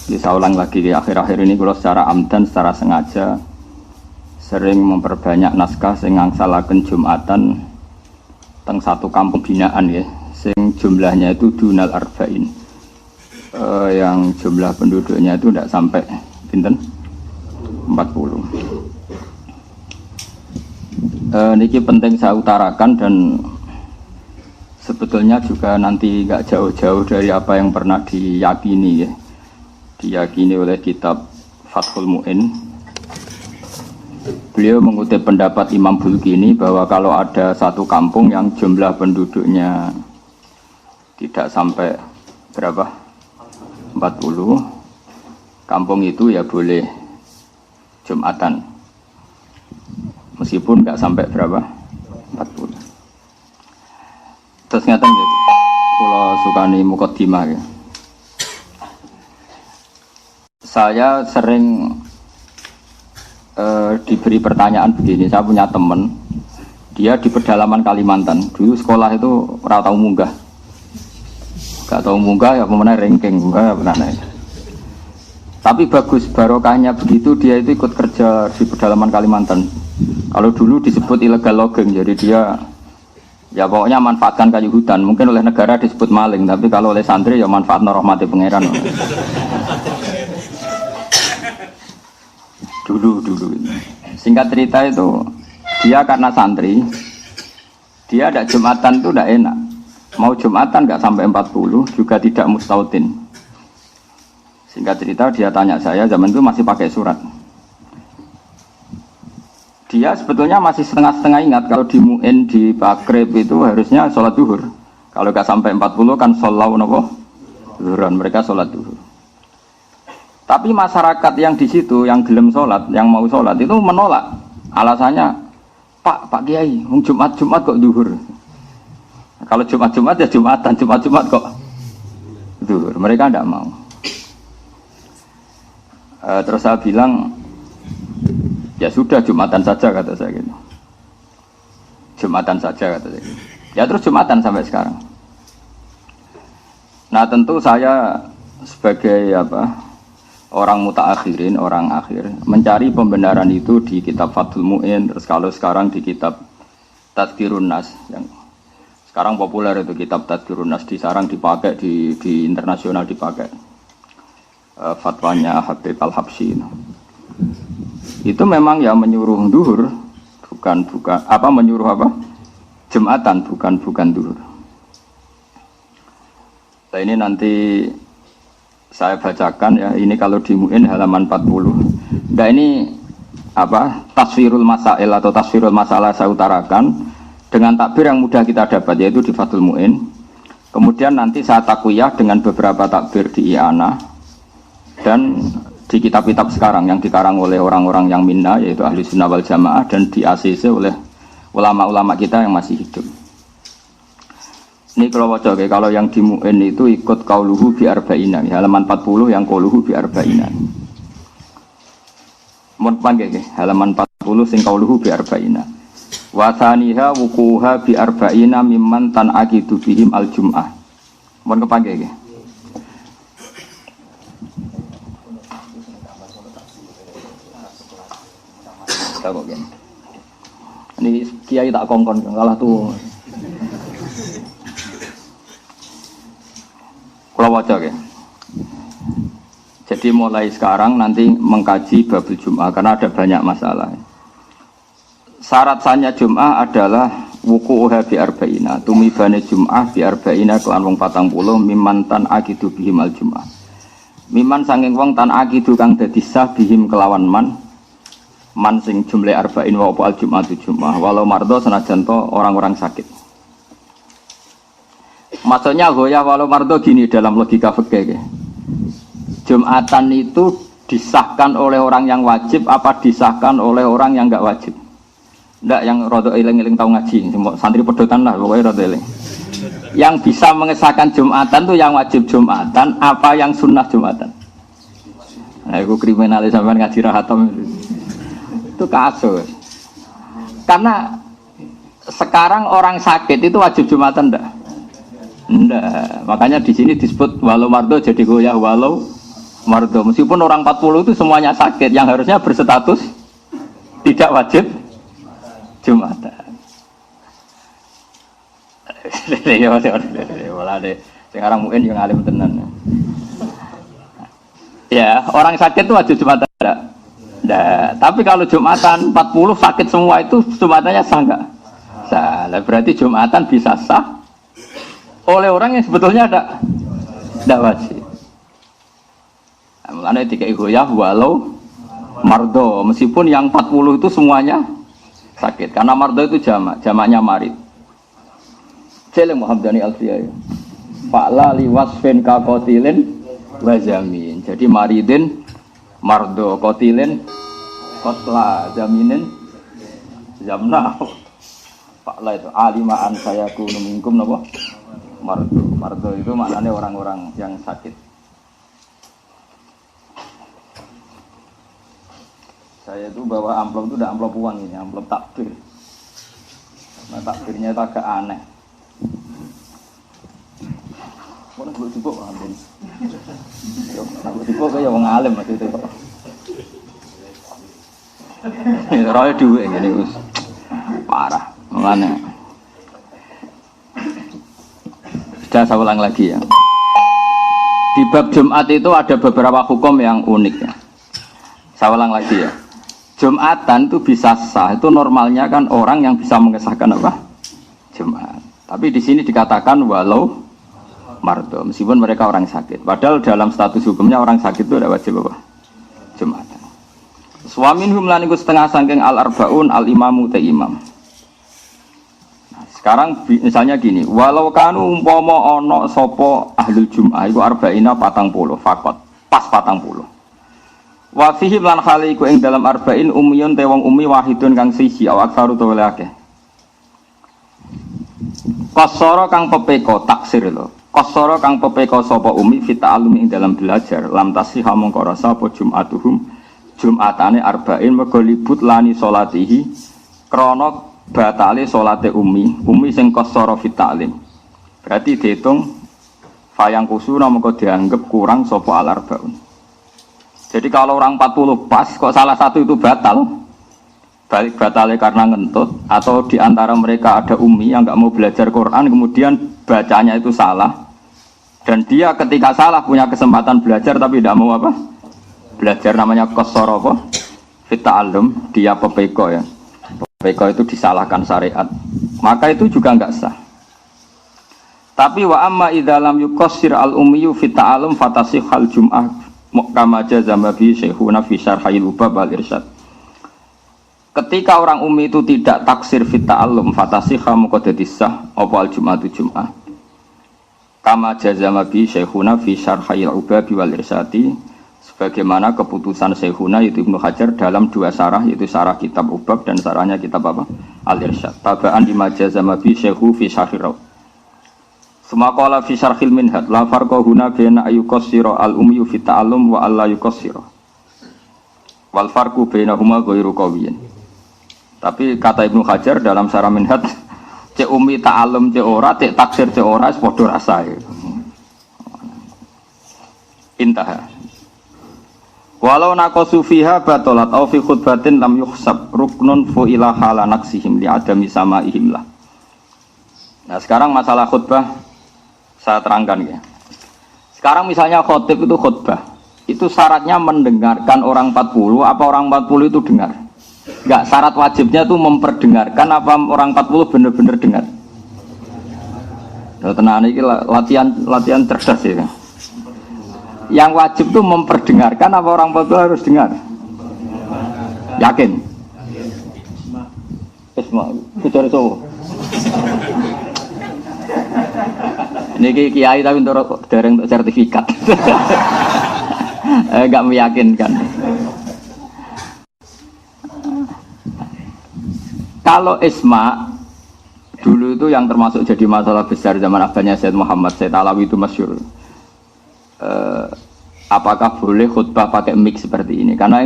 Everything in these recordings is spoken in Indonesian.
Bisa ulang lagi di akhir-akhir ini kalau secara amdan, secara sengaja sering memperbanyak naskah sing ngangsalaken Jumatan teng satu kampung binaan ya, sing jumlahnya itu dunal arba'in, yang jumlah penduduknya itu tidak sampai pinten 40. Niki penting saya utarakan dan sebetulnya juga nanti nggak jauh-jauh dari apa yang pernah diyakini ya, diyakini oleh kitab Fathul Mu'in. Beliau mengutip pendapat Imam Bulkini bahwa kalau ada satu kampung yang jumlah penduduknya tidak sampai berapa 40, kampung itu ya boleh Jumatan meskipun nggak sampai berapa 40. Terus ngeten ya, kalau sukani mukaddimah ya. Saya sering diberi pertanyaan begini, saya punya teman, dia di pedalaman Kalimantan, dulu sekolah itu ora tau munggah, gak tau munggah ya pemenang ranking munggah ya pemenang. Tapi bagus barokahnya begitu, dia itu ikut kerja di pedalaman Kalimantan. Kalau dulu disebut illegal logging, jadi dia ya pokoknya manfaatkan kayu hutan. Mungkin oleh negara disebut maling, tapi kalau oleh santri ya manfaat rahmati pangeran. Dulu. Singkat cerita itu, dia karena santri, dia ada Jumatan itu tidak enak. Mau Jumatan nggak sampai 40, juga tidak mustautin. Singkat cerita, dia tanya saya, zaman itu masih pakai surat. Dia sebetulnya masih setengah-setengah ingat kalau di Mu'in, di Bakrib itu harusnya sholat duhur. Kalau nggak sampai 40 kan sholat nopo duhuran, mereka sholat duhur. Tapi masyarakat yang di situ, yang gelem sholat, yang mau sholat itu menolak. Alasannya, Pak Kiai, Jumat kok duhur. Kalau Jumat ya Jumatan, Jumat kok duhur. Mereka tidak mau. Terus saya bilang, ya sudah Jumatan saja kata saya gitu. Jumatan saja kata saya gitu. Ya terus Jumatan sampai sekarang. Nah tentu saya sebagai orang mutaakhirin, orang akhir, mencari pembenaran itu di kitab Fathul Mu'in, terus kalau sekarang di kitab Tadhkirun Nas, yang sekarang populer itu kitab Tadhkirun Nas, disarang dipakai di internasional dipakai, fatwanya Habib Al-Habsyi. Itu memang ya menyuruh duhur, bukan menyuruh Jumatan, bukan duhur. Nah ini nanti saya bacakan ya, ini kalau di Mu'in halaman 40. Nah ini tasfirul masail atau tasfirul masalah saya utarakan dengan takbir yang mudah kita dapat, yaitu di Fathul Mu'in. Kemudian nanti saya takwiyah dengan beberapa takbir di I'anah dan di kitab-kitab sekarang yang dikarang oleh orang-orang yang minna, yaitu Ahli Sunnah wal Jamaah, dan di ACC oleh ulama-ulama kita yang masih hidup. Ini kalau wajah, kalau yang di Mu'in itu ikut qauluhu bi arba'ina, halaman 40 yang qauluhu bi arba'ina. Mun panggil halaman 40 sing qauluhu bi arba'ina. Wa thaniha wuquha bi arba'ina mimman tan'aqidu bihim al-jum'ah. Mun kepanggil nggih. Takok nggih. Ini kiai tak kongkon kalah tuh. Kalau wajah ya. Jadi mulai sekarang nanti mengkaji babul Jum'ah karena ada banyak masalah. Syarat sahnya Jum'ah adalah wuqu'uha bi arba'ina, tumibane Jum'ah bi arba'ina kelan wong 40 mimman tan aqidu bihim al Jum'ah. Mimman sanging wong tan aqidu kang dadi sah bihim kelawan man sing jumlah arba'in wa al Jum'ah tu Jum'ah walau mardo senajan to orang-orang sakit. Maksudnya goyah walau mardo gini dalam logika fikih. Jumatan itu disahkan oleh orang yang wajib apa disahkan oleh orang yang enggak wajib? Enggak, yang rada eling-eling tau ngaji, santri pedotan lah pokoknya rada eling. Yang bisa mengesahkan Jumatan itu yang wajib Jumatan apa yang sunnah Jumatan? Nah, itu kriminalis sampean ngaji rahatam itu kasus. Karena sekarang orang sakit itu wajib Jumatan enggak? Enggak, makanya di sini disebut walau mardo jadi goyah walau mardo. Meskipun orang 40 itu semuanya sakit, yang harusnya berstatus tidak wajib Jumatan. Sekarang mungkin yang alim tenan. Ya, orang sakit itu wajib Jumatan enggak? Nah, tapi kalau Jumatan 40 sakit semua itu Jumatannya sah enggak? Sah. Berarti Jumatan bisa sah oleh orang yang sebetulnya enggak wajib. Mulanya dikai goyah walau mardo, meskipun yang 40 itu semuanya sakit. Karena mardo itu jamaknya marid. Jeleng Muhammadani Alfiyah. Fa'la liwasfin kakotilin wazamin. Jadi maridin mardo, kotilin kotla, zaminin zamna. Fa'la itu alimaan saya kunu minkum napa? Mardo. Mardo itu maknanya orang-orang yang sakit. Saya itu bawa amplop itu udah amplop uang ini, amplop takbir. Nah takbirnya itu agak aneh. Mana belum cukup ambil. Belum cukup kayak orang alim waktu itu. Ini roy duit ini us parah, makanya. Sudah saya ulang lagi ya. Di bab Jumat itu ada beberapa hukum yang unik ya. Saya ulang lagi ya. Jumatan itu bisa sah, itu normalnya kan orang yang bisa mengesahkan apa? Jumat. Tapi di sini dikatakan walau mardo, meskipun mereka orang sakit. Padahal dalam status hukumnya orang sakit itu ada wajib apa? Jumatan. Suamin humlan iku setengah sangking al-arbaun al-imamu te imam. Nah, sekarang misalnya gini, walau kanu umpama ana sapa ahlul jum'ah iku arba'ina 40 fakot, pas 40. Wa fihi lan khaliku ing dalam arba'in umiyun te wong umi wahidun kang siji awak saru to akeh. Qasara kang pepeko taksir lho. Qasara kang pepeko sapa umi fi ta'allumi ing dalam belajar lam tasihha mongko rasa apa jum'atuhum Jumatane arba'in mergo libut lani salatihi krana batale salate umi sing qasara fi ta'lim. Berarti dihitung fayang kusuna mongko dianggap kurang sapa al arba'un. Jadi kalau orang 40 pas, kok salah satu itu batal, balik batalnya karena ngentut, atau diantara mereka ada umi yang nggak mau belajar Quran, kemudian bacanya itu salah, dan dia ketika salah punya kesempatan belajar tapi tidak mau apa? Belajar namanya qasara apa? Fit ta'allum, dia pepeko ya. Pepeko itu disalahkan syariat, maka itu juga nggak sah. Tapi wa amma idza lam yuqassir al ummiyu fit ta'allum fatasihhal jum'ah kama jazama bi syekhuna fi syarhil ubab wal irsyad. Ketika orang umi itu tidak taksir fit ta'allum fatasihha moko dadi sah apa al jum'atu jum'ah. Kama jazama bi syekhuna fi syarhil ubab wal irsyadi, sebagaimana keputusan syekhuna yaitu Ibnu Hajar dalam dua syarah, yaitu syarah kitab ubab dan syarahnya kitab apa? Al irsyad. Tabaan di majazama bi syekhu fi syarhil Semakala fi syarhil minhad la farqa huna baina ayuqassira al-ummi fi ta'allum wa alla yuqassira. Wal farqu bainahuma ghairu qawiyyin. Tapi kata Ibnu Hajar dalam syarah minhad, cek ummi ta'allum cek ora, cek taksir cek ora padha rasae. Intaha. Walau naqasu fiha batalat aw fi khutbatin lam yuhsab ruknun fu ila hala naqsihim li adami samaihim lah. Nah, sekarang masalah khutbah saya terangkan ya. Sekarang misalnya khotib itu khutbah, itu syaratnya mendengarkan orang 40, apa orang 40 itu dengar? Enggak, syarat wajibnya itu memperdengarkan, apa orang 40 benar-benar dengar? Ya, tenang ini latihan cerdas ya. Yang wajib itu memperdengarkan, apa orang 40 harus dengar? Yakin? Isma, kecuali cowok. Ini kiai tapi untuk dereng untuk sertifikat. Enggak meyakinkan. Kalau isma dulu itu yang termasuk jadi masalah besar zaman abadnya Sayyid Muhammad Sayyid Alawi itu masyhur. Apakah boleh khutbah pakai mic seperti ini? Karena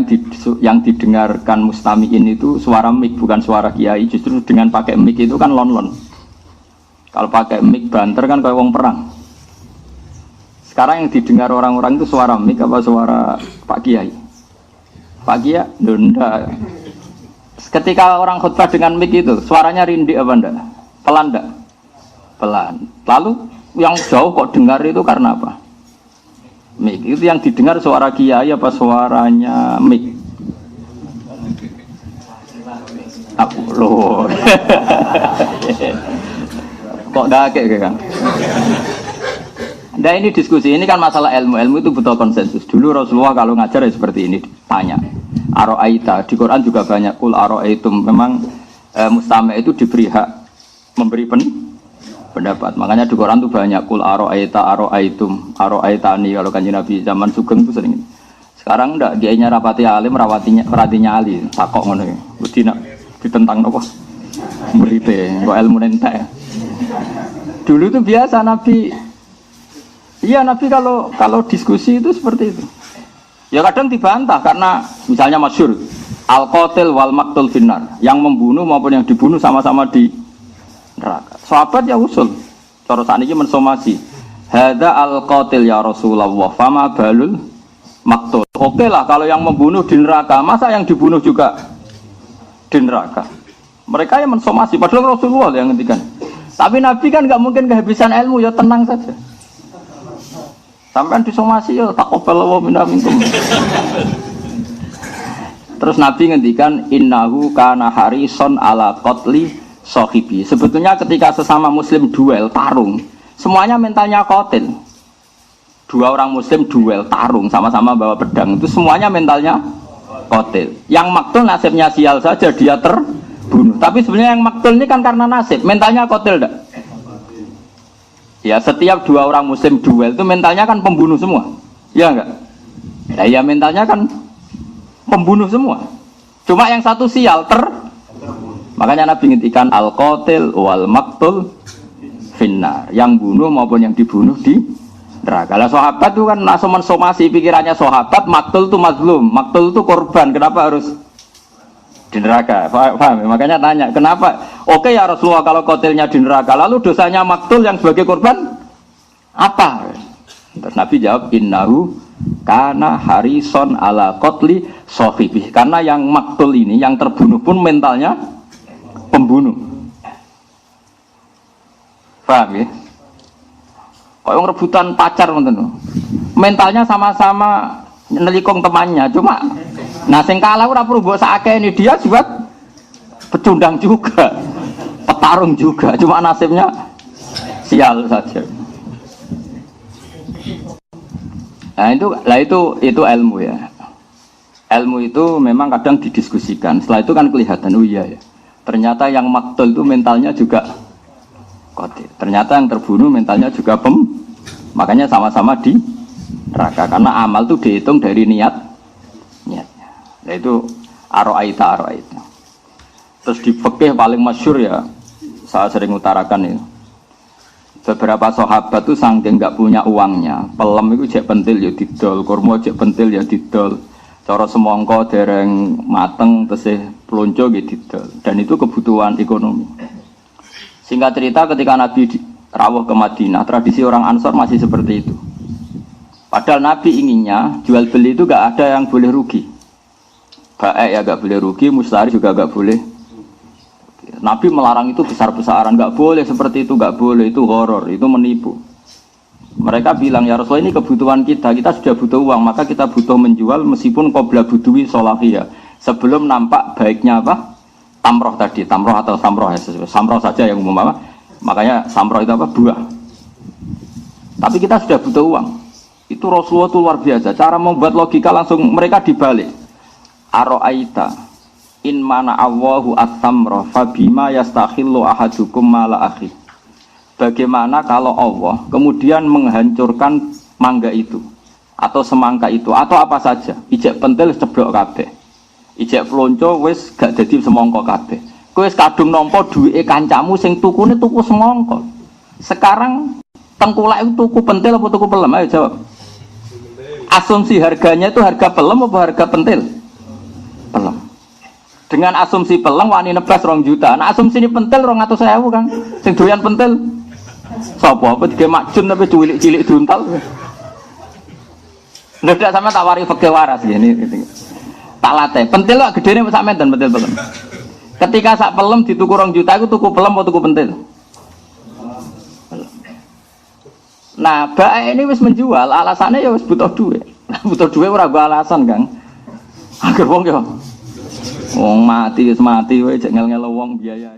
yang didengarkan mustami'in itu suara mic bukan suara kiai. Justru dengan pakai mic itu kan lon-lon. Kalau pakai mic banter kan kayak wong perang. Sekarang yang didengar orang-orang itu suara mik apa suara Pak Kiai? Pak Kiai, enggak. Ketika orang khutbah dengan mik itu, suaranya rindik apa enggak? Pelan enggak? Pelan. Lalu yang jauh kok dengar itu karena apa? Mik. Itu yang didengar suara Kiai apa suaranya mik? Aku loh. Kok dakek kan? Nah ini diskusi, ini kan masalah ilmu. Ilmu itu butuh konsensus. Dulu Rasulullah kalau ngajar ya seperti ini, tanya Aro'aita, di Quran juga banyak kul aro'aitum. Memang mustami' itu diberi hak memberi pendapat. Makanya di Quran itu banyak kul aro'aita, aro'aitum, aro'aitani. Kalau kanjeng Nabi zaman Sugeng itu sering. Sekarang enggak, dianya rapati alim, perhatinya ali. Takok ngono ya. Wedi nak ditentang apa? Muripe, kok ilmu nentek. Dulu itu biasa Nabi. Iya Nabi kalau diskusi itu seperti itu. Ya kadang dibantah karena misalnya masyhur al-qatil wal maqtul finnar, yang membunuh maupun yang dibunuh sama-sama di neraka. Sahabat ya usul. Cara sakniki mensomasi. Hadza al-qatil ya Rasulullah, fama balul maqtul. Oke lah kalau yang membunuh di neraka, masa yang dibunuh juga di neraka. Mereka yang mensomasi padahal Rasulullah yang ngendikan. Tapi Nabi kan enggak mungkin kehabisan ilmu, ya tenang saja. Sampai disomasi ya taqabbal wa minna minkum. Terus Nabi ngendikan innahu kana harison ala qatli sahibi. Sebetulnya ketika sesama muslim duel tarung, semuanya mentalnya qatil. Dua orang muslim duel tarung sama-sama bawa pedang, itu semuanya mentalnya qatil. Yang maktul nasibnya sial saja, dia terbunuh. Tapi sebenarnya yang maktul ini kan karena nasib, mentalnya qatil enggak? Ya setiap dua orang muslim duel itu mentalnya kan pembunuh semua, ya enggak? Nah, ya mentalnya kan pembunuh semua. Cuma yang satu sial makanya Nabi ngintikan al-qatil wal maqtul finnar, yang bunuh maupun yang dibunuh di neraka. Lah sahabat itu kan langsung mensomasi pikirannya sahabat, maqtul itu mazlum, maqtul itu korban, kenapa harus di neraka? Paham? Makanya tanya, kenapa? Oke ya Rasulullah kalau qatilnya di neraka, lalu dosanya maktul yang sebagai korban apa? Terus Nabi jawab innahu kana harison ala qatli sahibi. Karena yang maktul ini, yang terbunuh pun mentalnya pembunuh. Paham ya? Kayak rebutan pacar ngoten. Mentalnya sama-sama nelikong temannya, cuma nah sing kalah ora perlu mbok sakake ini, dia juga pecundang juga, petarung juga, cuma nasibnya sial saja. Nah itu ilmu ya. Ilmu itu memang kadang didiskusikan. Setelah itu kan kelihatan, oh iya ya. Ternyata yang maktul itu mentalnya juga qatil. Ternyata yang terbunuh mentalnya juga makanya sama-sama di neraka karena amal itu dihitung dari niatnya. Nah itu aro'aita. Terus di fikih paling masyhur ya, saya sering utarakan ya. Beberapa sahabat tuh saking nggak punya uangnya, pelem itu jek pentil ya didol, kurma jek pentil ya didol, cara semongko dereng mateng tesih plonco ya didol. Dan itu kebutuhan ekonomi. Singkat cerita ketika Nabi rawuh ke Madinah, tradisi orang Ansor masih seperti itu. Padahal Nabi inginnya jual beli itu gak ada yang boleh rugi. Baik ya gak boleh rugi, mustari juga gak boleh. Nabi melarang itu besar-besaran, gak boleh seperti itu, gak boleh, itu horor, itu menipu. Mereka bilang ya Rasulullah ini kebutuhan kita sudah butuh uang, maka kita butuh menjual meskipun qabla budui solahiyah. Sebelum nampak baiknya apa? Tamroh tadi, tamroh atau samroh ya, samroh saja yang umum apa? Makanya samroh itu apa? Buah. Tapi kita sudah butuh uang. Itu Rasulullah itu luar biasa. Cara membuat logika langsung mereka dibalik. Aro'aita in mana Allahu at-tamra fabima yastakhillu ahadukum mala akhi. Bagaimana kalau Allah kemudian menghancurkan mangga itu atau semangka itu atau apa saja, ijek pentil ceblok kabeh, ijek pelonco wis gak dadi semangka kabeh, kowe wis kadung nampa duwike kancamu sing tukune tuku semangka. Sekarang tengkulak itu tuku pentil apa tuku pelem? Ayo jawab. Asumsi harganya itu harga pelem apa harga pentil? Pelem. Dengan asumsi pelem wani nebas 2 juta. Nah asumsi ini pentil 200.000 kan. Sing doyan pentil sapa apa dige makjun tapi cilik-cilik duntal. Ndak sama tawari fikih waras gini. Tak latih. Pentil kok gedene sak menten pentil pelem. Ketika sak pelem dituku 2 juta iku tuku pelem atau tuku pentil? Nah, bae ini wis menjual, alasannya ya wis butuh duit. Butuh duit ora go alasan, Kang. Agar wong yo wong mati wis mati wae cek ngel-ngel wong biaya.